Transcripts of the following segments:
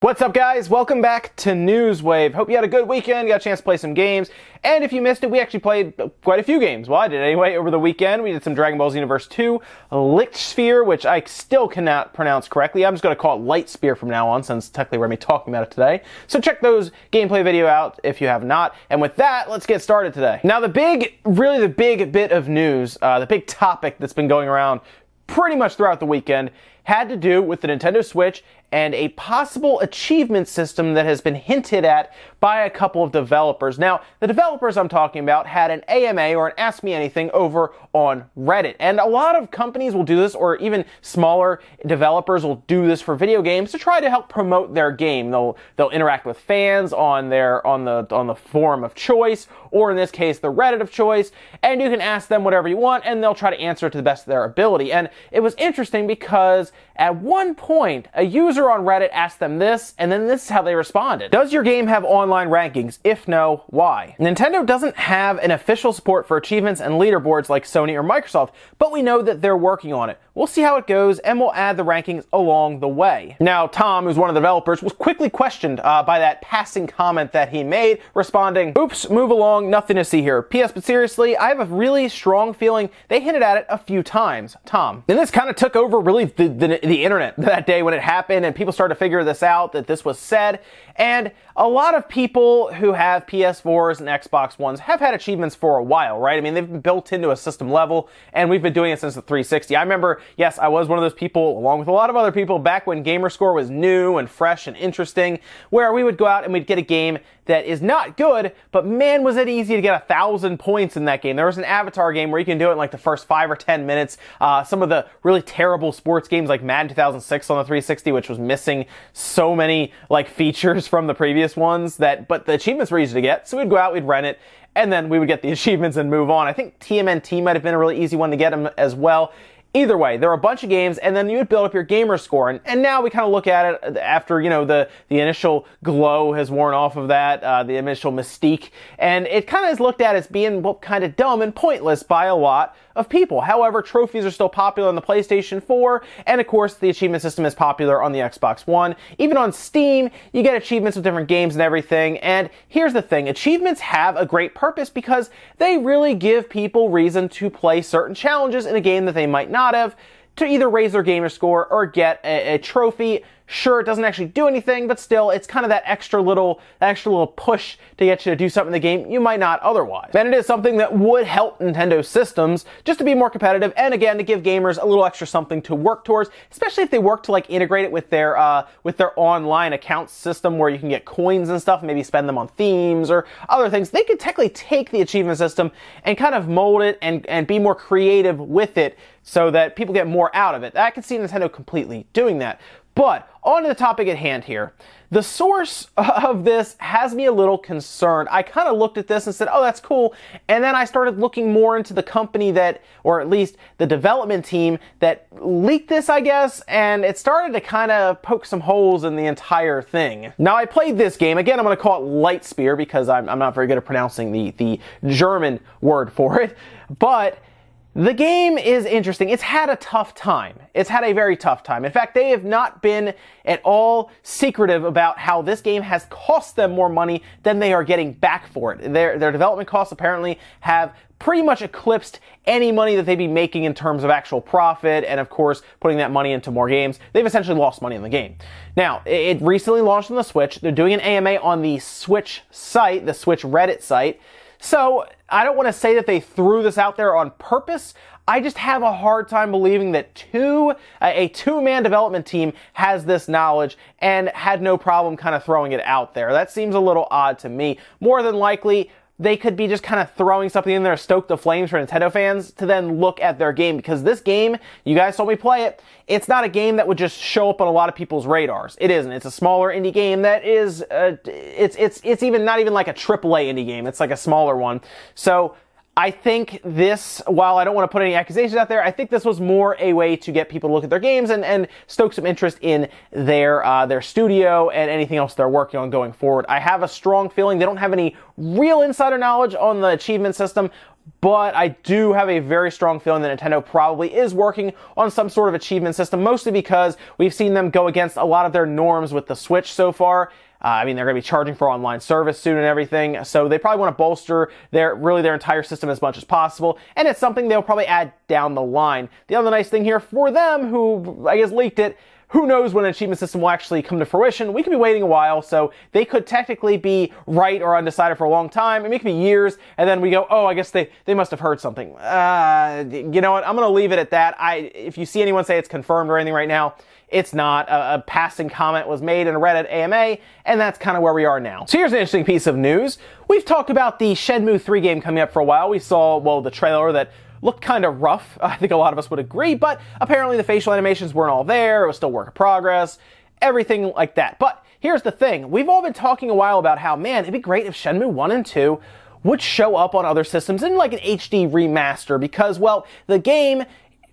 What's up, guys? Welcome back to Newswave. Hope you had a good weekend, got a chance to play some games, and if you missed it, we actually played quite a few games. Well, I did anyway over the weekend. We did some Dragon Ball Xenoverse 2, Licht Sphere, which I still cannot pronounce correctly. I'm just going to call it Light Spear from now on, since technically we're going to be talking about it today. So check those gameplay video out if you have not. And with that, let's get started today. Now, the big bit of news, the big topic that's been going around pretty much throughout the weekend had to do with the Nintendo Switch and a possible achievement system that has been hinted at by a couple of developers. Now, the developers I'm talking about had an AMA, or an Ask Me Anything, over on Reddit. And a lot of companies will do this, or even smaller developers will do this for video games to try to help promote their game. They'll interact with fans on the forum of choice, or in this case, the Reddit of choice, and you can ask them whatever you want, and they'll try to answer it to the best of their ability. And it was interesting because at one point, a user on Reddit asked them this, and then this is how they responded. Does your game have online rankings? If no, why? Nintendo doesn't have an official support for achievements and leaderboards like Sony or Microsoft, but we know that they're working on it. We'll see how it goes, and we'll add the rankings along the way. Now, Tom, who's one of the developers, was quickly questioned by that passing comment that he made, responding, "Oops, move along, nothing to see here. P.S. but seriously, I have a really strong feeling they hinted at it a few times, Tom." And this kind of took over really the internet that day when it happened, and people started to figure this out, that this was said. And a lot of people who have PS4s and Xbox Ones have had achievements for a while, right? I mean, they've been built into a system level, and we've been doing it since the 360. I remember, yes, I was one of those people, along with a lot of other people, back when Gamerscore was new and fresh and interesting, where we would go out and we'd get a game that is not good, but man, was it easy to get 1,000 points in that game. There was an Avatar game where you can do it in like the first 5 or 10 minutes. Some of the really terrible sports games like Madden 2006 on the 360, which was missing so many like features from the previous ones, but the achievements were easy to get. So we'd go out, we'd rent it, and then we would get the achievements and move on. I think TMNT might have been a really easy one to get them as well. Either way, there were a bunch of games, and then you would build up your gamer score, and now we kind of look at it after, you know, the initial glow has worn off of that, the initial mystique, and it kind of is looked at as being, well, kind of dumb and pointless by a lot of people. However, trophies are still popular on the PlayStation 4, and of course, the achievement system is popular on the Xbox One. Even on Steam, you get achievements with different games and everything, and here's the thing, achievements have a great purpose because they really give people reason to play certain challenges in a game that they might not have, to either raise their gamer score or get a trophy. Sure, it doesn't actually do anything, but still, it's kind of that extra little push to get you to do something in the game you might not otherwise. And it is something that would help Nintendo systems just to be more competitive, and again, to give gamers a little extra something to work towards, especially if they work to like integrate it with their online account system where you can get coins and stuff, maybe spend them on themes or other things. They could technically take the achievement system and kind of mold it and be more creative with it so that people get more out of it. I can see Nintendo completely doing that. But on to the topic at hand here. The source of this has me a little concerned. I kind of looked at this and said, oh, that's cool. And then I started looking more into the company that, or at least the development team that leaked this, I guess, and it started to kind of poke some holes in the entire thing. Now, I played this game. Again, I'm going to call it Light Spear because I'm not very good at pronouncing the German word for it. But the game is interesting. It's had a tough time. It's had a very tough time. In fact, they have not been at all secretive about how this game has cost them more money than they are getting back for it. Their development costs apparently have pretty much eclipsed any money that they'd be making in terms of actual profit, and of course, putting that money into more games. They've essentially lost money in the game. Now, it recently launched on the Switch. They're doing an AMA on the Switch site, the Switch Reddit site. So, I don't want to say that they threw this out there on purpose. I just have a hard time believing that a two-man development team has this knowledge and had no problem kind of throwing it out there. That seems a little odd to me. More than likely, they could be just kind of throwing something in there to stoke the flames for Nintendo fans to then look at their game, because this game, you guys saw me play it, it's not a game that would just show up on a lot of people's radars. It isn't. It's a smaller indie game that is, it's even not even like a AAA indie game. It's like a smaller one. So I think this, while I don't want to put any accusations out there, I think this was more a way to get people to look at their games and stoke some interest in their studio and anything else they're working on going forward. I have a strong feeling they don't have any real insider knowledge on the achievement system, but I do have a very strong feeling that Nintendo probably is working on some sort of achievement system, mostly because we've seen them go against a lot of their norms with the Switch so far. I mean, they're going to be charging for online service soon and everything, so they probably want to bolster their entire system as much as possible, and it's something they'll probably add down the line. The other nice thing here for them, who I guess leaked it, who knows when an achievement system will actually come to fruition. We could be waiting a while, so they could technically be right or undecided for a long time. I mean, it could be years, and then we go, oh, I guess they must have heard something. You know what? I'm going to leave it at that. If you see anyone say it's confirmed or anything right now, it's not. A passing comment was made in a Reddit AMA, and that's kind of where we are now. So here's an interesting piece of news. We've talked about the Shenmue 3 game coming up for a while. We saw, well, the trailer that looked kind of rough. I think a lot of us would agree, but apparently the facial animations weren't all there. It was still work in progress, everything like that. But here's the thing. We've all been talking a while about how, man, it'd be great if Shenmue 1 and 2 would show up on other systems in like an HD remaster because, well, the game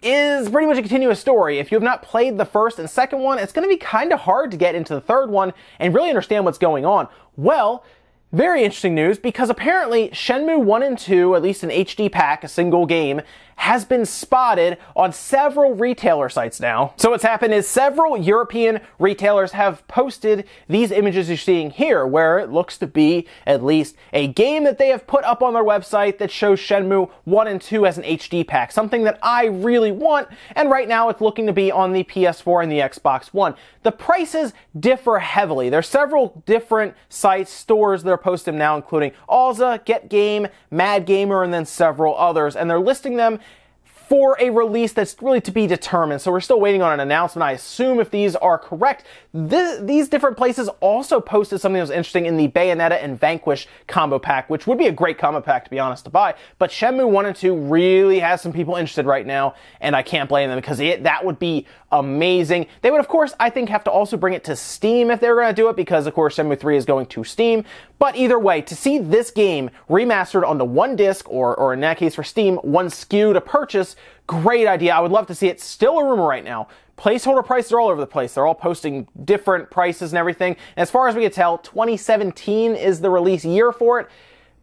is pretty much a continuous story. If you have not played the first and second one, it's going to be kind of hard to get into the third one and really understand what's going on. Well, very interesting news, because apparently Shenmue 1 and 2, at least an HD pack, a single game, has been spotted on several retailer sites now. So what's happened is several European retailers have posted these images you're seeing here, where it looks to be at least a game that they have put up on their website that shows Shenmue 1 and 2 as an HD pack, something that I really want, and right now it's looking to be on the PS4 and the Xbox One. The prices differ heavily. There's several different sites, stores that are posting them now, including Alza, Get Game, Mad Gamer, and then several others, and they're listing them for a release that's really to be determined. So we're still waiting on an announcement. I assume if these are correct, these different places also posted something that was interesting in the Bayonetta and Vanquish combo pack, which would be a great combo pack, to be honest, to buy. But Shenmue 1 and 2 really has some people interested right now, and I can't blame them, because that would be amazing. They would, of course, I think, have to also bring it to Steam if they were going to do it, because, of course, Shenmue 3 is going to Steam. But either way, to see this game remastered onto one disc, or in that case for Steam, one SKU to purchase, great idea. I would love to see it. Still a rumor right now. Placeholder prices are all over the place. They're all posting different prices and everything. And as far as we can tell, 2017 is the release year for it.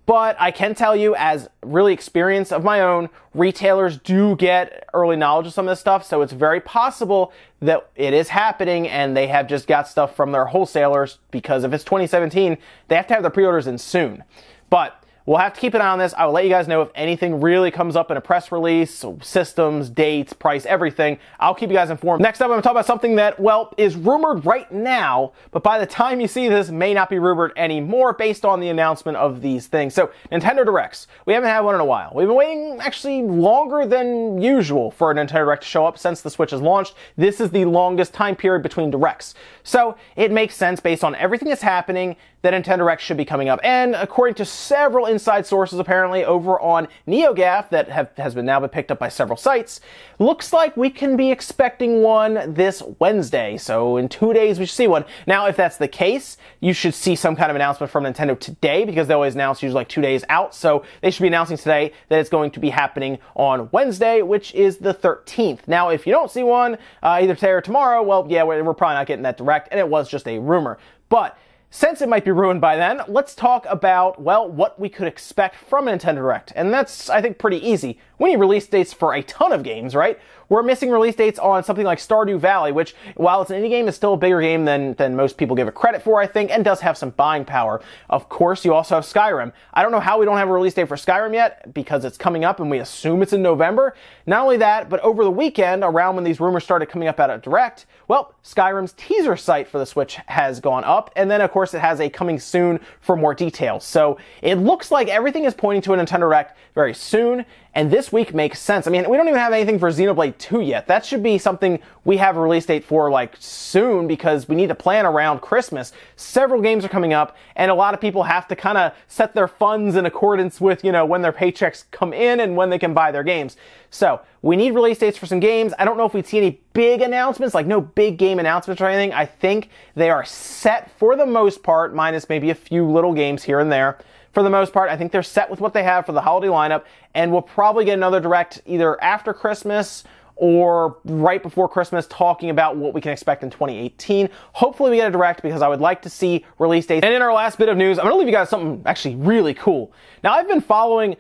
But I can tell you, as really experience of my own, retailers do get early knowledge of some of this stuff, so it's very possible that it is happening and they have just got stuff from their wholesalers, because if it's 2017, they have to have their pre-orders in soon. But we'll have to keep an eye on this. I will let you guys know if anything really comes up in a press release, systems, dates, price, everything. I'll keep you guys informed. Next up, I'm going to talk about something that, well, is rumored right now, but by the time you see this, may not be rumored anymore based on the announcement of these things. So, Nintendo Directs. We haven't had one in a while. We've been waiting actually longer than usual for a Nintendo Direct to show up since the Switch has launched. This is the longest time period between Directs. So, it makes sense based on everything that's happening that Nintendo Direct should be coming up. And according to several inside sources, apparently over on NeoGAF that has now been picked up by several sites, looks like we can be expecting one this Wednesday. So in 2 days we should see one. Now, if that's the case, you should see some kind of announcement from Nintendo today, because they always announce usually like 2 days out. So they should be announcing today that it's going to be happening on Wednesday, which is the 13th. Now, if you don't see one either today or tomorrow, well, yeah, we're probably not getting that Direct, and it was just a rumor. But since it might be ruined by then, let's talk about, well, what we could expect from a Nintendo Direct. And that's, I think, pretty easy. We need release dates for a ton of games, right? We're missing release dates on something like Stardew Valley, which, while it's an indie game, is still a bigger game than most people give it credit for, I think, and does have some buying power. Of course, you also have Skyrim. I don't know how we don't have a release date for Skyrim yet, because it's coming up and we assume it's in November. Not only that, but over the weekend, around when these rumors started coming up at a Direct, well, Skyrim's teaser site for the Switch has gone up, and then, of course, it has a coming soon for more details. So it looks like everything is pointing to a Nintendo Direct very soon, and this week makes sense. I mean, we don't even have anything for Xenoblade 2 yet. That should be something we have a release date for, like, soon, because we need to plan around Christmas. Several games are coming up, and a lot of people have to kind of set their funds in accordance with, you know, when their paychecks come in and when they can buy their games. So, we need release dates for some games. I don't know if we'd see any big announcements, like no big game announcements or anything. I think they are set for the most part, minus maybe a few little games here and there. For the most part, I think they're set with what they have for the holiday lineup, and we'll probably get another Direct either after Christmas or right before Christmas talking about what we can expect in 2018. Hopefully we get a direct because I would like to see release dates. And in our last bit of news, I'm going to leave you guys something actually really cool. Now, I've been following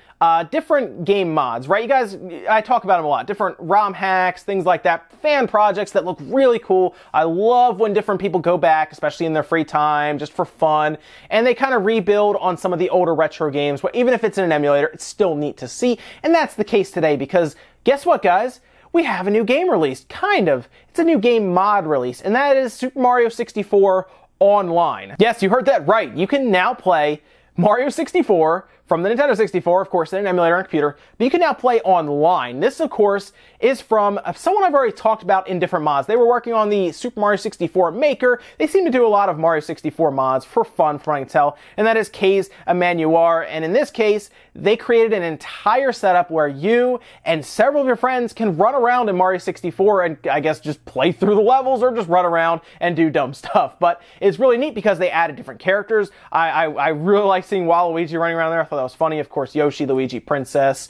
different game mods, right? You guys, I talk about them a lot. Different ROM hacks, things like that. Fan projects that look really cool. I love when different people go back, especially in their free time, just for fun, and they kind of rebuild on some of the older retro games. But even if it's in an emulator, it's still neat to see. And that's the case today because guess what, guys? We have a new game released, kind of. It's a new game mod release, and that is Super Mario 64 Online. Yes, you heard that right. You can now play Mario 64 from the Nintendo 64, of course, in an emulator on a computer, but you can now play online. This, of course, is from someone I've already talked about in different mods. They were working on the Super Mario 64 Maker. They seem to do a lot of Mario 64 mods for fun, from what I can tell, and that is K's Emanuar. And in this case, they created an entire setup where you and several of your friends can run around in Mario 64 and, I guess, just play through the levels or just run around and do dumb stuff. But it's really neat because they added different characters. I really like seeing Waluigi running around there. I thought that was funny. Of course, Yoshi, Luigi, Princess,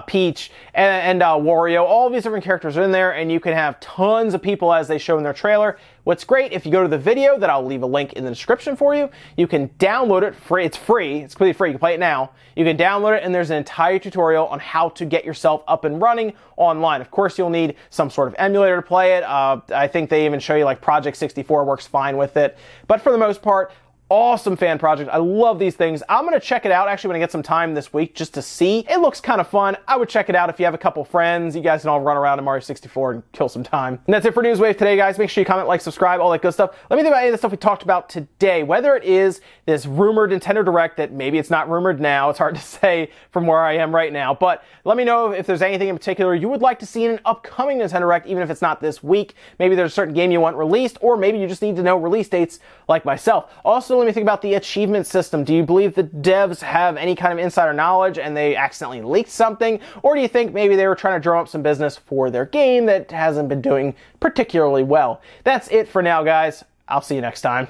Peach, and Wario. All of these different characters are in there, and you can have tons of people as they show in their trailer. What's great, if you go to the video that I'll leave a link in the description for you, you can download it free. It's free. It's completely free. You can play it now. You can download it, and there's an entire tutorial on how to get yourself up and running online. Of course, you'll need some sort of emulator to play it. I think they even show you like Project 64 works fine with it. But for the most part, awesome fan project. I love these things. I'm going to check it out actually when I get some time this week just to see. It looks kind of fun. I would check it out if you have a couple friends. You guys can all run around in Mario 64 and kill some time. And that's it for Newswave today, guys. Make sure you comment, like, subscribe, all that good stuff. Let me think about any of the stuff we talked about today. Whether it is this rumored Nintendo Direct that maybe it's not rumored now. It's hard to say from where I am right now. But let me know if there's anything in particular you would like to see in an upcoming Nintendo Direct, even if it's not this week. Maybe there's a certain game you want released, or maybe you just need to know release dates like myself. Also, let me think about the achievement system. Do you believe the devs have any kind of insider knowledge and they accidentally leaked something? Or do you think maybe they were trying to drum up some business for their game that hasn't been doing particularly well? That's it for now, guys. I'll see you next time.